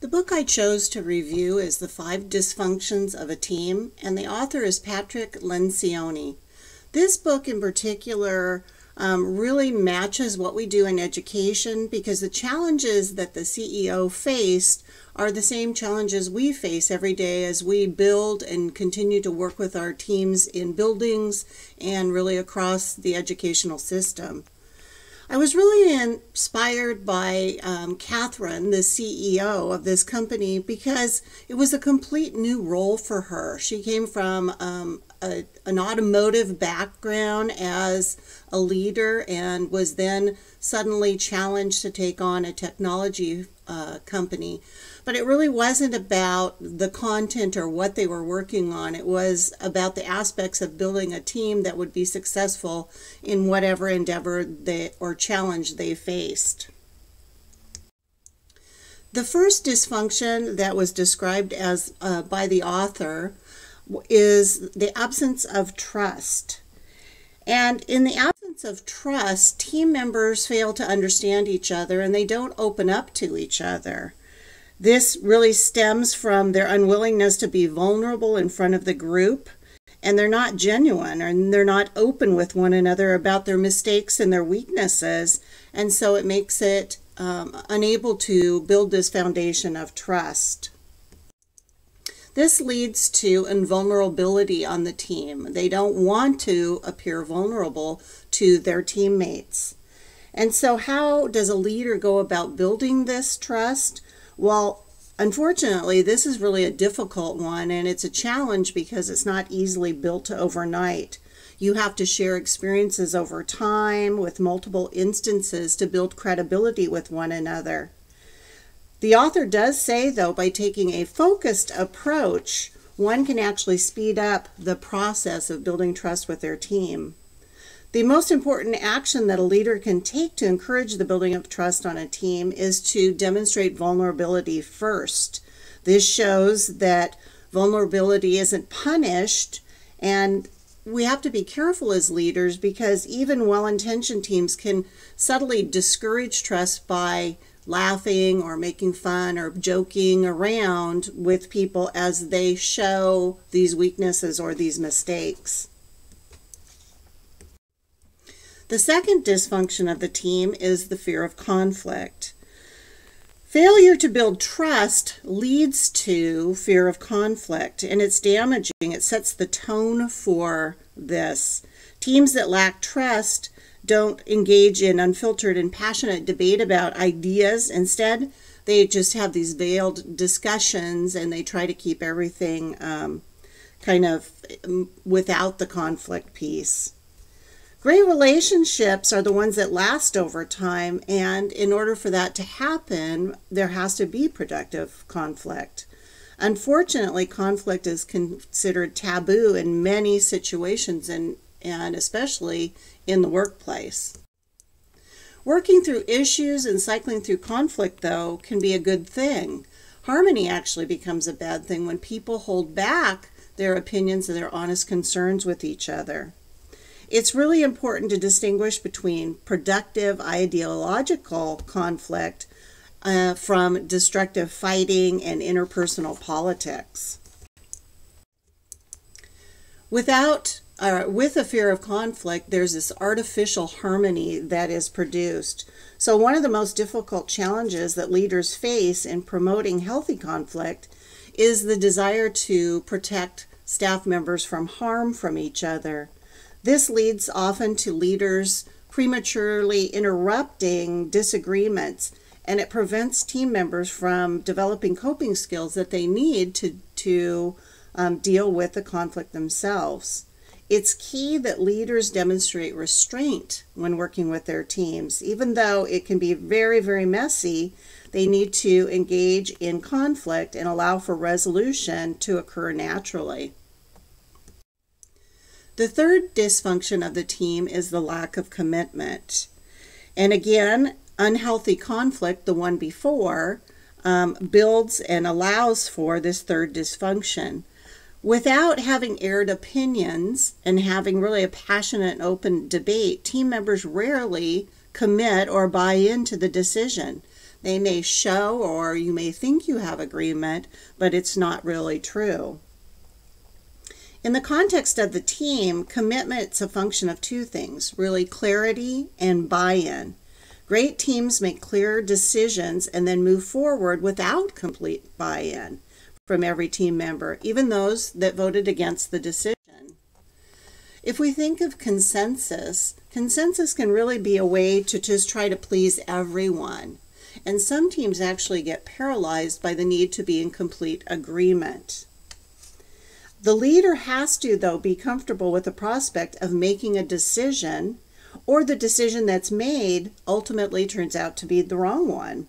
The book I chose to review is The 5 Dysfunctions of a Team, and the author is Patrick Lencioni. This book in particular really matches what we do in education, because the challenges that the CEO faced are the same challenges we face every day as we build and continue to work with our teams in buildings and really across the educational system. I was really inspired by Catherine, the CEO of this company, because it was a complete new role for her. She came from an automotive background as a leader and was then suddenly challenged to take on a technology company. But it really wasn't about the content or what they were working on. It was about the aspects of building a team that would be successful in whatever endeavor or challenge they faced. The first dysfunction that was described as by the author is the absence of trust. And in the absence of trust, team members fail to understand each other and they don't open up to each other. This really stems from their unwillingness to be vulnerable in front of the group, and they're not genuine, and they're not open with one another about their mistakes and their weaknesses, and so it makes it unable to build this foundation of trust. This leads to invulnerability on the team. They don't want to appear vulnerable to their teammates. And so how does a leader go about building this trust? Well, unfortunately, this is really a difficult one, and it's a challenge because it's not easily built overnight. You have to share experiences over time with multiple instances to build credibility with one another. The author does say, though, by taking a focused approach, one can actually speed up the process of building trust with their team. The most important action that a leader can take to encourage the building of trust on a team is to demonstrate vulnerability first. This shows that vulnerability isn't punished, and we have to be careful as leaders because even well-intentioned teams can subtly discourage trust by laughing or making fun or joking around with people as they show these weaknesses or these mistakes. The second dysfunction of the team is the fear of conflict. Failure to build trust leads to fear of conflict, and it's damaging. It sets the tone for this. Teams that lack trust don't engage in unfiltered and passionate debate about ideas. Instead, they just have these veiled discussions and they try to keep everything kind of without the conflict piece. Great relationships are the ones that last over time, and in order for that to happen, there has to be productive conflict. Unfortunately, conflict is considered taboo in many situations, and especially in the workplace. Working through issues and cycling through conflict, though, can be a good thing. Harmony actually becomes a bad thing when people hold back their opinions and their honest concerns with each other. It's really important to distinguish between productive ideological conflict from destructive fighting and interpersonal politics. With a fear of conflict, there's this artificial harmony that is produced. So one of the most difficult challenges that leaders face in promoting healthy conflict is the desire to protect staff members from harm from each other. This leads often to leaders prematurely interrupting disagreements, and it prevents team members from developing coping skills that they need to deal with the conflict themselves. It's key that leaders demonstrate restraint when working with their teams. Even though it can be very, very messy, they need to engage in conflict and allow for resolution to occur naturally. The third dysfunction of the team is the lack of commitment. And again, unhealthy conflict, the one before, builds and allows for this third dysfunction. Without having aired opinions and having really a passionate and open debate, team members rarely commit or buy into the decision. They may show, or you may think you have agreement, but it's not really true. In the context of the team, commitment's a function of two things, really clarity and buy-in. Great teams make clear decisions and then move forward without complete buy-in from every team member, even those that voted against the decision. If we think of consensus can really be a way to just try to please everyone. And some teams actually get paralyzed by the need to be in complete agreement. The leader has to, though, be comfortable with the prospect of making a decision, or the decision that's made ultimately turns out to be the wrong one.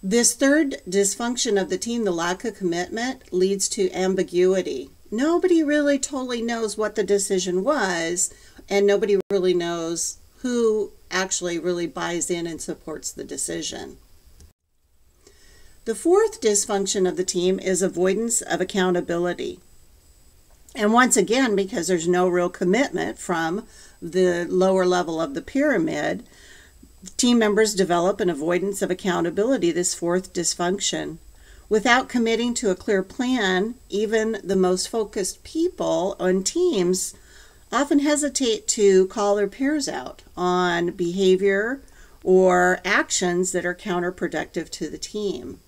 This third dysfunction of the team, the lack of commitment, leads to ambiguity. Nobody really totally knows what the decision was, and nobody really knows who actually really buys in and supports the decision. The fourth dysfunction of the team is avoidance of accountability. And once again, because there's no real commitment from the lower level of the pyramid, team members develop an avoidance of accountability, this fourth dysfunction. Without committing to a clear plan, even the most focused people on teams often hesitate to call their peers out on behavior or actions that are counterproductive to the team.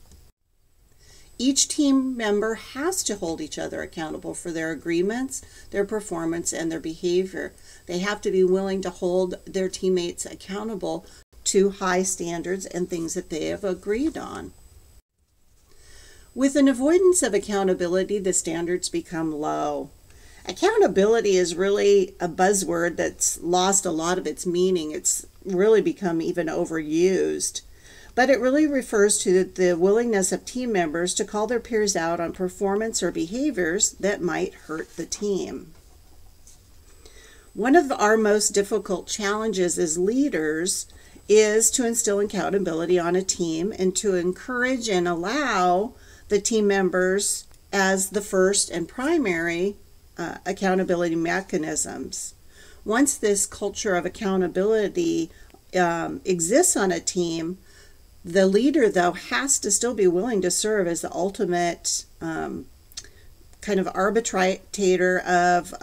Each team member has to hold each other accountable for their agreements, their performance, and their behavior. They have to be willing to hold their teammates accountable to high standards and things that they have agreed on. With an avoidance of accountability, the standards become low. Accountability is really a buzzword that's lost a lot of its meaning. It's really become even overused. But it really refers to the willingness of team members to call their peers out on performance or behaviors that might hurt the team. One of our most difficult challenges as leaders is to instill accountability on a team and to encourage and allow the team members as the first and primary accountability mechanisms. Once this culture of accountability exists on a team, the leader, though, has to still be willing to serve as the ultimate kind of arbitrator of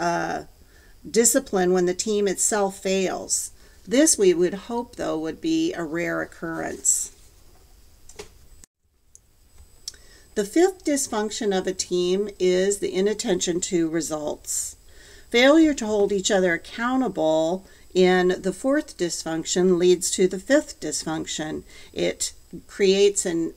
discipline when the team itself fails. This, we would hope, though, would be a rare occurrence. The fifth dysfunction of a team is the inattention to results. Failure to hold each other accountable in the fourth dysfunction leads to the fifth dysfunction. It creates an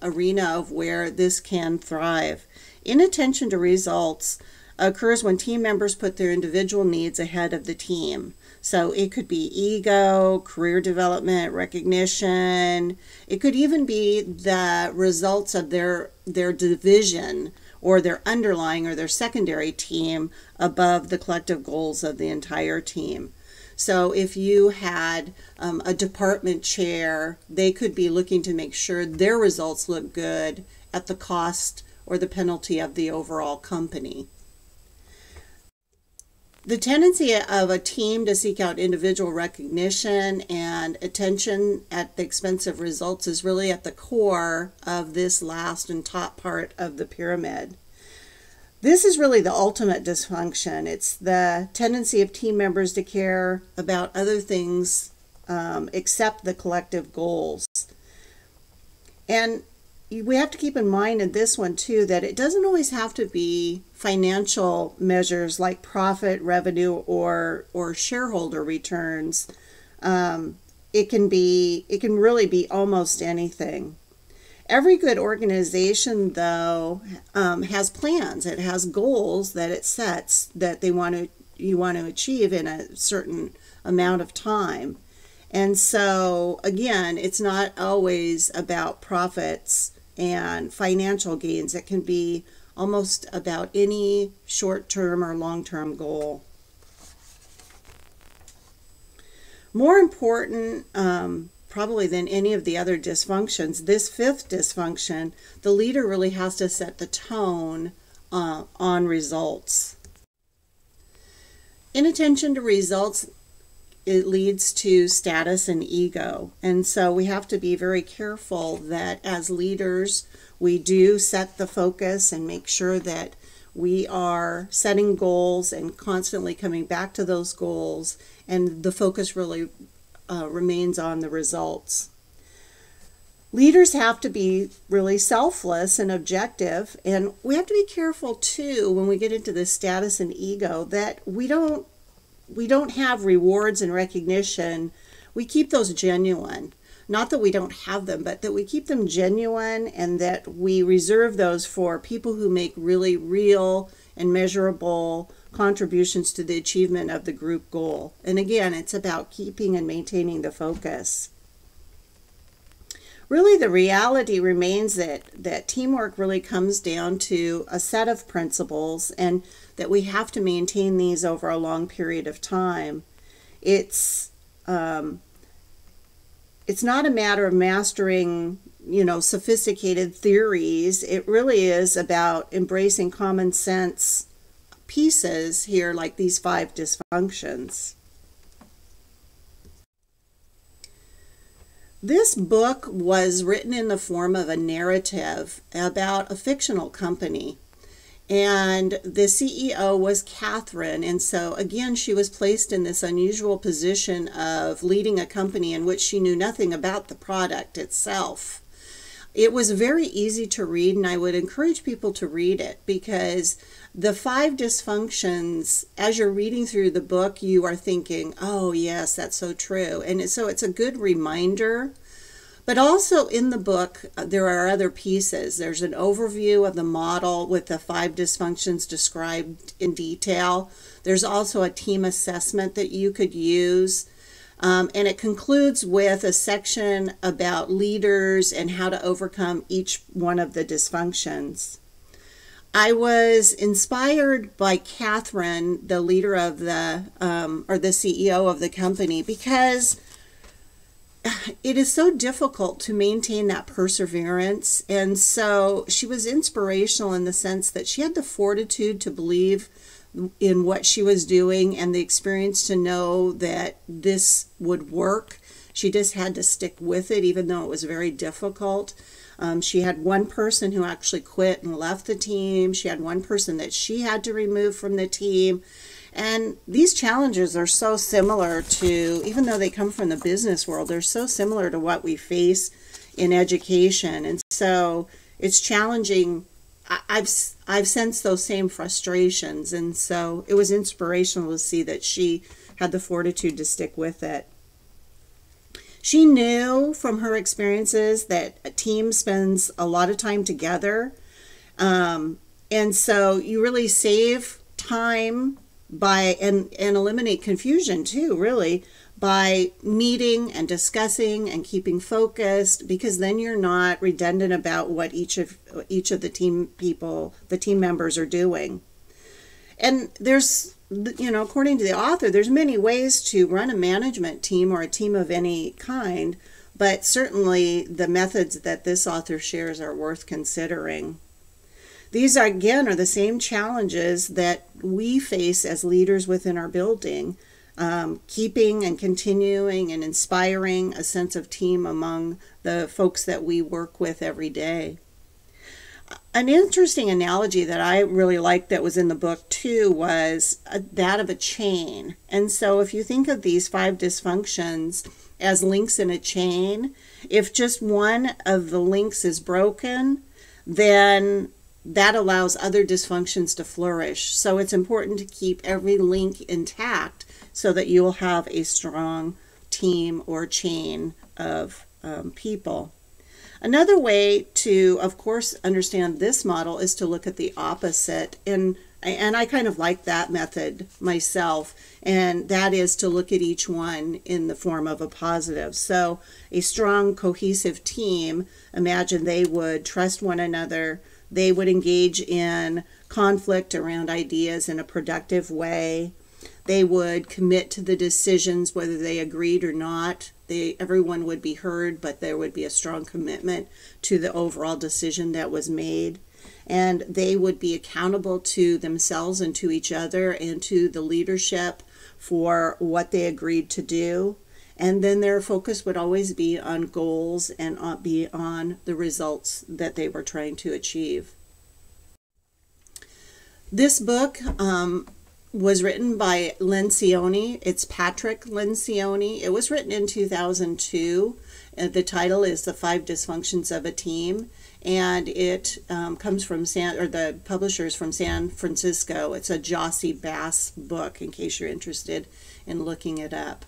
arena of where this can thrive. Inattention to results occurs when team members put their individual needs ahead of the team. So it could be ego, career development, recognition. It could even be the results of their division or their underlying or their secondary team above the collective goals of the entire team. So if you had a department chair, they could be looking to make sure their results look good at the cost or the penalty of the overall company. The tendency of a team to seek out individual recognition and attention at the expense of results is really at the core of this last and top part of the pyramid. This is really the ultimate dysfunction. It's the tendency of team members to care about other things except the collective goals. And we have to keep in mind in this one too that it doesn't always have to be financial measures like profit, revenue, or shareholder returns. It can really be almost anything. Every good organization, though, has plans. It has goals that it sets that you want to achieve in a certain amount of time. And so, again, it's not always about profits and financial gains. It can be almost about any short-term or long-term goal. More important, probably than any of the other dysfunctions, this fifth dysfunction, the leader really has to set the tone on results. Inattention to results it leads to status and ego. And so we have to be very careful that as leaders, we do set the focus and make sure that we are setting goals and constantly coming back to those goals, and the focus really remains on the results. Leaders have to be really selfless and objective, and we have to be careful too when we get into this status and ego that we don't have rewards and recognition. We keep those genuine. Not that we don't have them, but that we keep them genuine, and that we reserve those for people who make really real and measurable contributions to the achievement of the group goal. And again, it's about keeping and maintaining the focus. Really, the reality remains that teamwork really comes down to a set of principles, and that we have to maintain these over a long period of time. It's not a matter of mastering, sophisticated theories. It really is about embracing common sense pieces here, like these 5 dysfunctions. This book was written in the form of a narrative about a fictional company. And the CEO was Catherine. And so, again, she was placed in this unusual position of leading a company in which she knew nothing about the product itself. It was very easy to read, and I would encourage people to read it, because the 5 dysfunctions, as you're reading through the book, you are thinking, oh, yes, that's so true. And so it's a good reminder. But also in the book, there are other pieces. There's an overview of the model with the 5 dysfunctions described in detail. There's also a team assessment that you could use. And it concludes with a section about leaders and how to overcome each one of the dysfunctions. I was inspired by Catherine, the leader of or the CEO of the company, because it is so difficult to maintain that perseverance. And so she was inspirational in the sense that she had the fortitude to believe in what she was doing and the experience to know that this would work. She just had to stick with it, even though it was very difficult. She had one person who actually quit and left the team. She had one person that she had to remove from the team. And these challenges are so similar to, even though they come from the business world, they're so similar to what we face in education. And so it's challenging. I've sensed those same frustrations. And so it was inspirational to see that she had the fortitude to stick with it. She knew from her experiences that a team spends a lot of time together. And so you really save time and eliminate confusion too, really, by meeting and discussing and keeping focused, because then you're not redundant about what each of the team members are doing. And there's, according to the author, there's many ways to run a management team or a team of any kind, but certainly the methods that this author shares are worth considering. These are the same challenges that we face as leaders within our building, keeping and continuing and inspiring a sense of team among the folks that we work with every day. An interesting analogy that I really liked that was in the book too was that of a chain. And so if you think of these 5 dysfunctions as links in a chain, if just one of the links is broken, then that allows other dysfunctions to flourish. So it's important to keep every link intact so that you'll have a strong team or chain of people. Another way to, of course, understand this model is to look at the opposite. And I kind of like that method myself. And that is to look at each one in the form of a positive. So a strong, cohesive team, imagine they would trust one another. They would engage in conflict around ideas in a productive way. They would commit to the decisions whether they agreed or not. Everyone would be heard, but there would be a strong commitment to the overall decision that was made. And they would be accountable to themselves and to each other and to the leadership for what they agreed to do. And then their focus would always be on goals and be on the results that they were trying to achieve. This book was written by Lencioni. It's Patrick Lencioni. It was written in 2002. The title is The 5 Dysfunctions of a Team, and it comes from the publisher's from San Francisco. It's a Jossie Bass book, in case you're interested in looking it up.